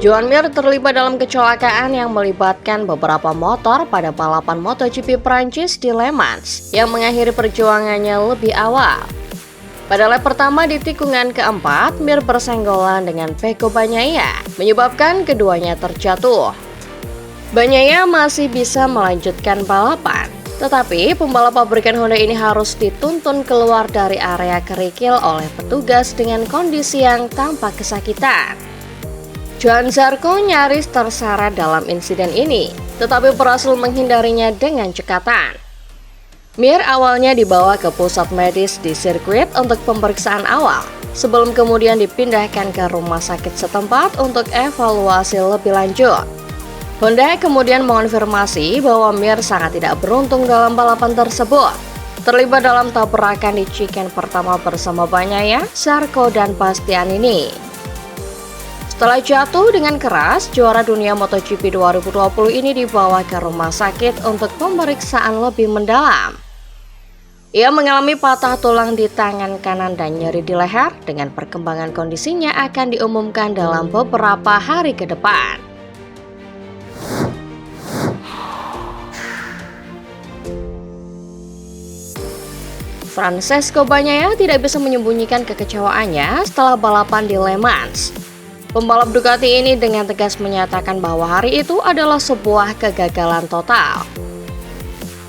Joan Mir terlibat dalam kecelakaan yang melibatkan beberapa motor pada balapan MotoGP Prancis di Le Mans yang mengakhiri perjuangannya lebih awal. Pada lap pertama di tikungan keempat, Mir bersenggolan dengan Pecco Bagnaia, menyebabkan keduanya terjatuh. Bagnaia masih bisa melanjutkan balapan, tetapi pembalap pabrikan Honda ini harus dituntun keluar dari area kerikil oleh petugas dengan kondisi yang tampak kesakitan. Johann Zarco nyaris terseret dalam insiden ini, tetapi berhasil menghindarinya dengan cekatan. Mir awalnya dibawa ke pusat medis di sirkuit untuk pemeriksaan awal, sebelum kemudian dipindahkan ke rumah sakit setempat untuk evaluasi lebih lanjut. Honda kemudian mengonfirmasi bahwa Mir sangat tidak beruntung dalam balapan tersebut, terlibat dalam tabrakan di chicane pertama bersama Bagnaia, Zarco, dan Bastianini. Setelah jatuh dengan keras, juara dunia MotoGP 2020 ini dibawa ke rumah sakit untuk pemeriksaan lebih mendalam. Ia mengalami patah tulang di tangan kanan dan nyeri di leher. Dengan perkembangan kondisinya akan diumumkan dalam beberapa hari ke depan. Francesco Bagnaia tidak bisa menyembunyikan kekecewaannya setelah balapan di Le Mans. Pembalap Ducati ini dengan tegas menyatakan bahwa hari itu adalah sebuah kegagalan total.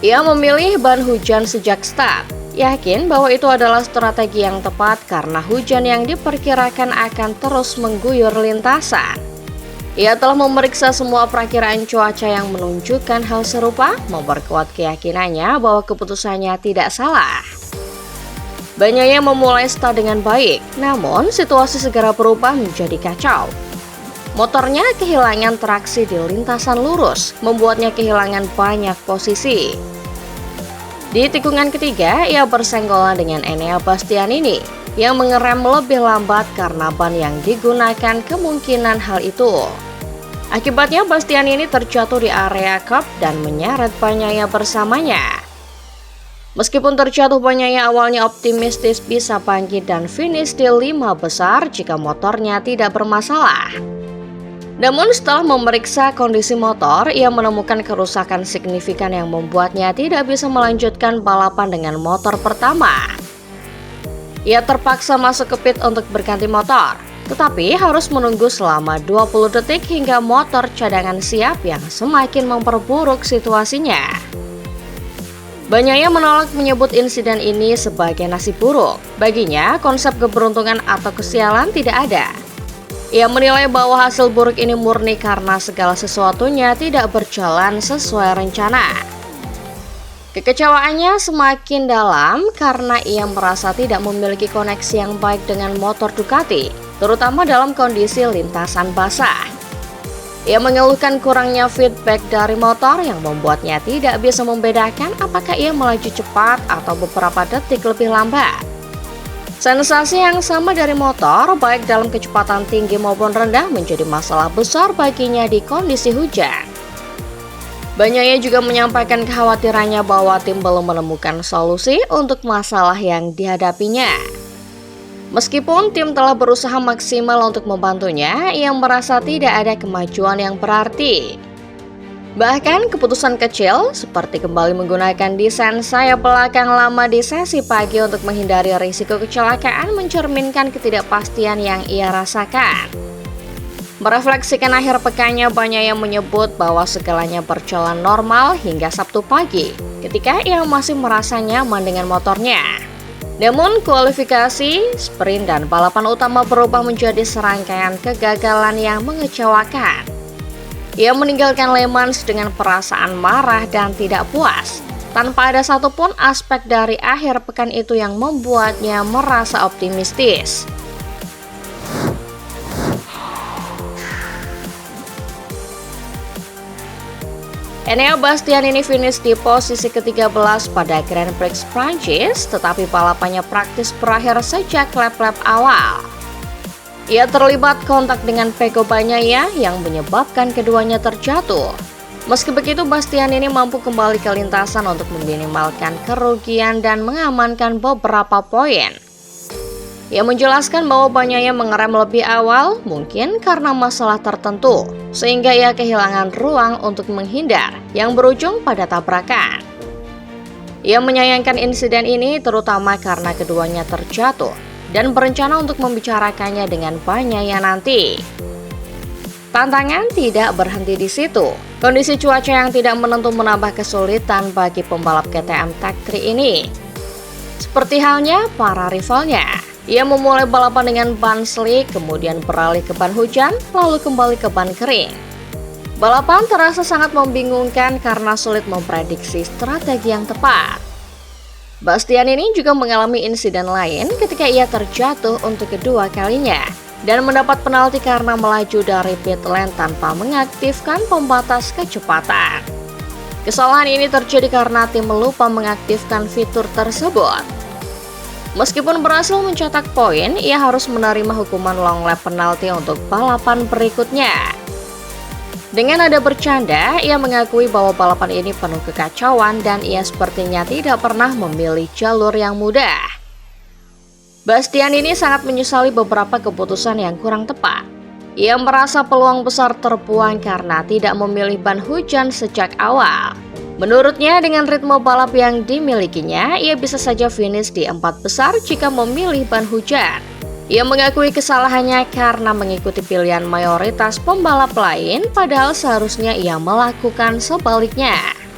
Ia memilih ban hujan sejak start, yakin bahwa itu adalah strategi yang tepat karena hujan yang diperkirakan akan terus mengguyur lintasan. Ia telah memeriksa semua perakiraan cuaca yang menunjukkan hal serupa, memperkuat keyakinannya bahwa keputusannya tidak salah. Bagnaia memulai start dengan baik, namun situasi segera berubah menjadi kacau. Motornya kehilangan traksi di lintasan lurus, membuatnya kehilangan banyak posisi. Di tikungan ketiga, ia bersenggolan dengan Enea Bastianini yang mengerem lebih lambat karena ban yang digunakan kemungkinan hal itu. Akibatnya Bastianini terjatuh di area curb dan menyeret Bagnaia bersamanya. Meskipun terjatuh, Bagnaia awalnya optimistis bisa bangkit dan finish di 5 besar jika motornya tidak bermasalah. Namun setelah memeriksa kondisi motor, ia menemukan kerusakan signifikan yang membuatnya tidak bisa melanjutkan balapan dengan motor pertama. Ia terpaksa masuk ke pit untuk berganti motor, tetapi harus menunggu selama 20 detik hingga motor cadangan siap yang semakin memperburuk situasinya. Bagnaia menolak menyebut insiden ini sebagai nasib buruk. Baginya, konsep keberuntungan atau kesialan tidak ada. Ia menilai bahwa hasil buruk ini murni karena segala sesuatunya tidak berjalan sesuai rencana. Kekecewaannya semakin dalam karena ia merasa tidak memiliki koneksi yang baik dengan motor Ducati, terutama dalam kondisi lintasan basah. Ia mengeluhkan kurangnya feedback dari motor yang membuatnya tidak bisa membedakan apakah ia melaju cepat atau beberapa detik lebih lambat. Sensasi yang sama dari motor, baik dalam kecepatan tinggi maupun rendah, menjadi masalah besar baginya di kondisi hujan. Bagnaia juga menyampaikan kekhawatirannya bahwa tim belum menemukan solusi untuk masalah yang dihadapinya. Meskipun tim telah berusaha maksimal untuk membantunya, ia merasa tidak ada kemajuan yang berarti. Bahkan keputusan kecil seperti kembali menggunakan desain sayap belakang lama di sesi pagi untuk menghindari risiko kecelakaan mencerminkan ketidakpastian yang ia rasakan. Merefleksikan akhir pekannya, Bagnaia menyebut bahwa segalanya berjalan normal hingga Sabtu pagi ketika ia masih merasa nyaman dengan motornya. Namun kualifikasi, sprint, dan balapan utama berubah menjadi serangkaian kegagalan yang mengecewakan. Ia meninggalkan Le Mans dengan perasaan marah dan tidak puas, tanpa ada satupun aspek dari akhir pekan itu yang membuatnya merasa optimistis. Enea Bastianini finish di posisi ke-13 pada Grand Prix Prancis, tetapi balapannya praktis berakhir sejak lap-lap awal. Ia terlibat kontak dengan Pecco Bagnaia yang menyebabkan keduanya terjatuh. Meski begitu, Bastianini mampu kembali ke lintasan untuk meminimalkan kerugian dan mengamankan beberapa poin. Ia menjelaskan bahwa bannya mengerem lebih awal mungkin karena masalah tertentu, sehingga ia kehilangan ruang untuk menghindar yang berujung pada tabrakan. Ia menyayangkan insiden ini terutama karena keduanya terjatuh dan berencana untuk membicarakannya dengan bannya nanti. Tantangan tidak berhenti di situ. Kondisi cuaca yang tidak menentu menambah kesulitan bagi pembalap KTM Tech 3 ini. Seperti halnya para rivalnya. Ia memulai balapan dengan ban slick, kemudian beralih ke ban hujan, lalu kembali ke ban kering. Balapan terasa sangat membingungkan karena sulit memprediksi strategi yang tepat. Bastian ini juga mengalami insiden lain ketika ia terjatuh untuk kedua kalinya dan mendapat penalti karena melaju dari pit lane tanpa mengaktifkan pembatas kecepatan. Kesalahan ini terjadi karena tim lupa mengaktifkan fitur tersebut. Meskipun berhasil mencetak poin, ia harus menerima hukuman long lap penalti untuk balapan berikutnya. Dengan nada bercanda, ia mengakui bahwa balapan ini penuh kekacauan dan ia sepertinya tidak pernah memilih jalur yang mudah. Bastian ini sangat menyesali beberapa keputusan yang kurang tepat. Ia merasa peluang besar terbuang karena tidak memilih ban hujan sejak awal. Menurutnya, dengan ritme balap yang dimilikinya, ia bisa saja finish di 4 besar jika memilih ban hujan. Ia mengakui kesalahannya karena mengikuti pilihan mayoritas pembalap lain, padahal seharusnya ia melakukan sebaliknya.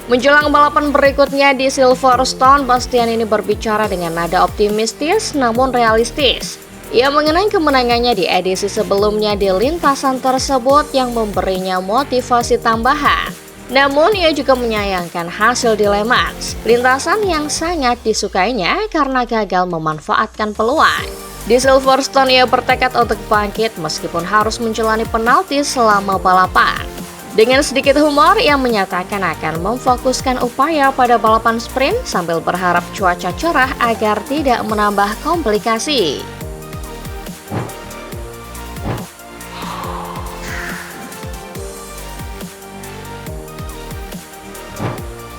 Menjelang balapan berikutnya di Silverstone, Bastian ini berbicara dengan nada optimistis namun realistis. Ia mengenang kemenangannya di edisi sebelumnya di lintasan tersebut yang memberinya motivasi tambahan. Namun ia juga menyayangkan hasil di Le Mans, lintasan yang sangat disukainya karena gagal memanfaatkan peluang. Di Silverstone ia bertekad untuk bangkit meskipun harus menjalani penalti selama balapan. Dengan sedikit humor, ia menyatakan akan memfokuskan upaya pada balapan sprint sambil berharap cuaca cerah agar tidak menambah komplikasi.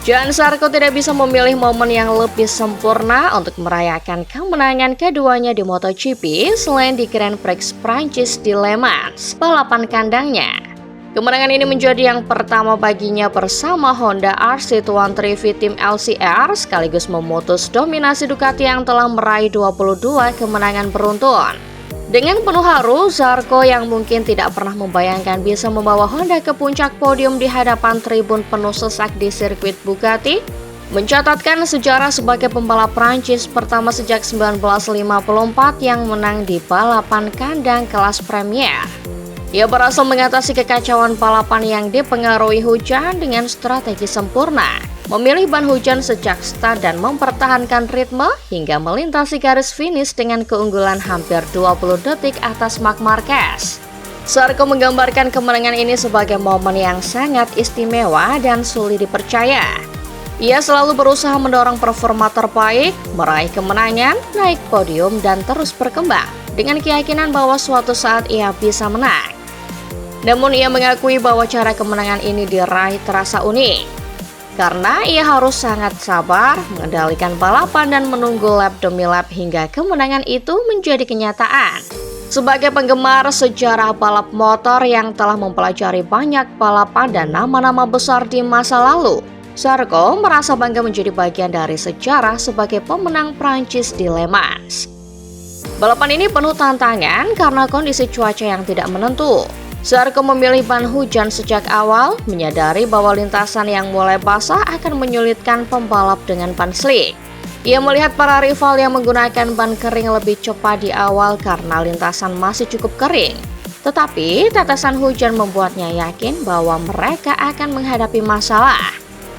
Johann Zarco tidak bisa memilih momen yang lebih sempurna untuk merayakan kemenangan keduanya di MotoGP selain di Grand Prix Prancis di Le Mans, balapan kandangnya. Kemenangan ini menjadi yang pertama baginya bersama Honda RC113V tim LCR sekaligus memutus dominasi Ducati yang telah meraih 22 kemenangan beruntun. Dengan penuh haru, Zarco yang mungkin tidak pernah membayangkan bisa membawa Honda ke puncak podium di hadapan tribun penuh sesak di sirkuit Bugatti, mencatatkan sejarah sebagai pembalap Prancis pertama sejak 1954 yang menang di balapan kandang kelas Premier. Ia berhasil mengatasi kekacauan balapan yang dipengaruhi hujan dengan strategi sempurna, memilih ban hujan sejak start dan mempertahankan ritme hingga melintasi garis finish dengan keunggulan hampir 20 detik atas Marc Marquez. Zarco menggambarkan kemenangan ini sebagai momen yang sangat istimewa dan sulit dipercaya. Ia selalu berusaha mendorong performa terbaik, meraih kemenangan, naik podium, dan terus berkembang dengan keyakinan bahwa suatu saat ia bisa menang. Namun ia mengakui bahwa cara kemenangan ini diraih terasa unik, karena ia harus sangat sabar, mengendalikan balapan dan menunggu lap demi lap hingga kemenangan itu menjadi kenyataan. Sebagai penggemar sejarah balap motor yang telah mempelajari banyak balapan dan nama-nama besar di masa lalu, Zarco merasa bangga menjadi bagian dari sejarah sebagai pemenang Prancis di Le Mans. Balapan ini penuh tantangan karena kondisi cuaca yang tidak menentu. Zarco memilih ban hujan sejak awal, menyadari bahwa lintasan yang mulai basah akan menyulitkan pembalap dengan ban slick. Ia melihat para rival yang menggunakan ban kering lebih cepat di awal karena lintasan masih cukup kering. Tetapi tetesan hujan membuatnya yakin bahwa mereka akan menghadapi masalah.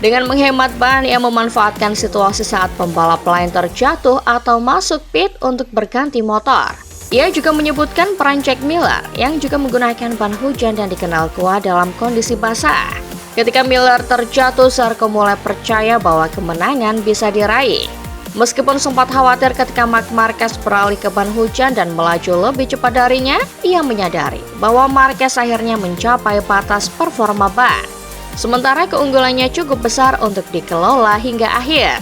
Dengan menghemat ban, ia memanfaatkan situasi saat pembalap lain terjatuh atau masuk pit untuk berganti motor. Ia juga menyebutkan peran Jack Miller yang juga menggunakan ban hujan dan dikenal kuat dalam kondisi basah. Ketika Miller terjatuh, Zarco mulai percaya bahwa kemenangan bisa diraih. Meskipun sempat khawatir ketika Marc Marquez beralih ke ban hujan dan melaju lebih cepat darinya, ia menyadari bahwa Marquez akhirnya mencapai batas performa ban. Sementara keunggulannya cukup besar untuk dikelola hingga akhir.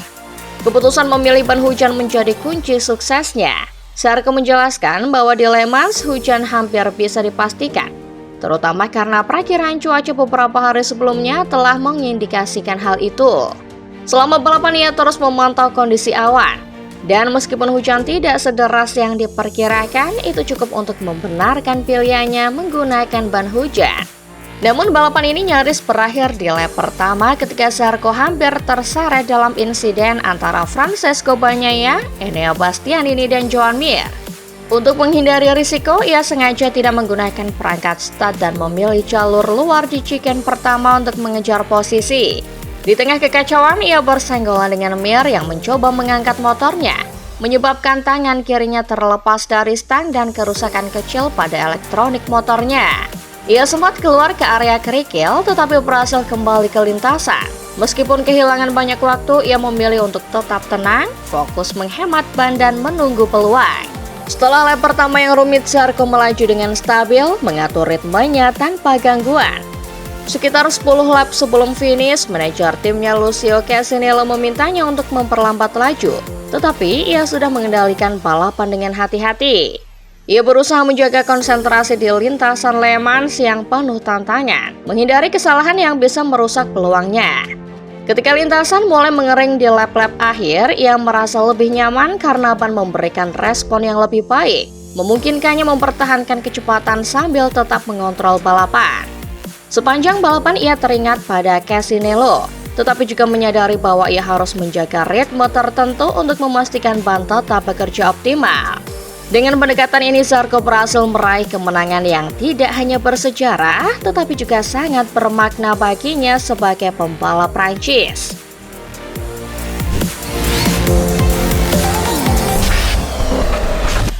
Keputusan memilih ban hujan menjadi kunci suksesnya. Zarco menjelaskan bahwa di Le Mans hujan hampir bisa dipastikan, terutama karena perakiraan cuaca beberapa hari sebelumnya telah mengindikasikan hal itu. Selama balapan ia terus memantau kondisi awan, dan meskipun hujan tidak sederas yang diperkirakan, itu cukup untuk membenarkan pilihannya menggunakan ban hujan. Namun balapan ini nyaris berakhir di lap pertama ketika Zarco hampir terseret dalam insiden antara Francesco Bagnaia, Enea Bastianini, dan Joan Mir. Untuk menghindari risiko, ia sengaja tidak menggunakan perangkat start dan memilih jalur luar di chicane pertama untuk mengejar posisi. Di tengah kekacauan, ia bersenggolan dengan Mir yang mencoba mengangkat motornya, menyebabkan tangan kirinya terlepas dari stang dan kerusakan kecil pada elektronik motornya. Ia sempat keluar ke area kerikil tetapi berhasil kembali ke lintasan. Meskipun kehilangan banyak waktu, ia memilih untuk tetap tenang, fokus menghemat ban dan menunggu peluang. Setelah lap pertama yang rumit, Zarco melaju dengan stabil, mengatur ritmenya tanpa gangguan. Sekitar 10 lap sebelum finish, manajer timnya Lucio Casinello memintanya untuk memperlambat laju, tetapi ia sudah mengendalikan balapan dengan hati-hati. Ia berusaha menjaga konsentrasi di lintasan Le Mans yang penuh tantangan, menghindari kesalahan yang bisa merusak peluangnya. Ketika lintasan mulai mengering di lap-lap akhir, ia merasa lebih nyaman karena ban memberikan respon yang lebih baik, memungkinkannya mempertahankan kecepatan sambil tetap mengontrol balapan. Sepanjang balapan ia teringat pada Casinello, tetapi juga menyadari bahwa ia harus menjaga ritme tertentu untuk memastikan ban tetap bekerja optimal. Dengan pendekatan ini, Zarco berhasil meraih kemenangan yang tidak hanya bersejarah, tetapi juga sangat bermakna baginya sebagai pembalap Prancis.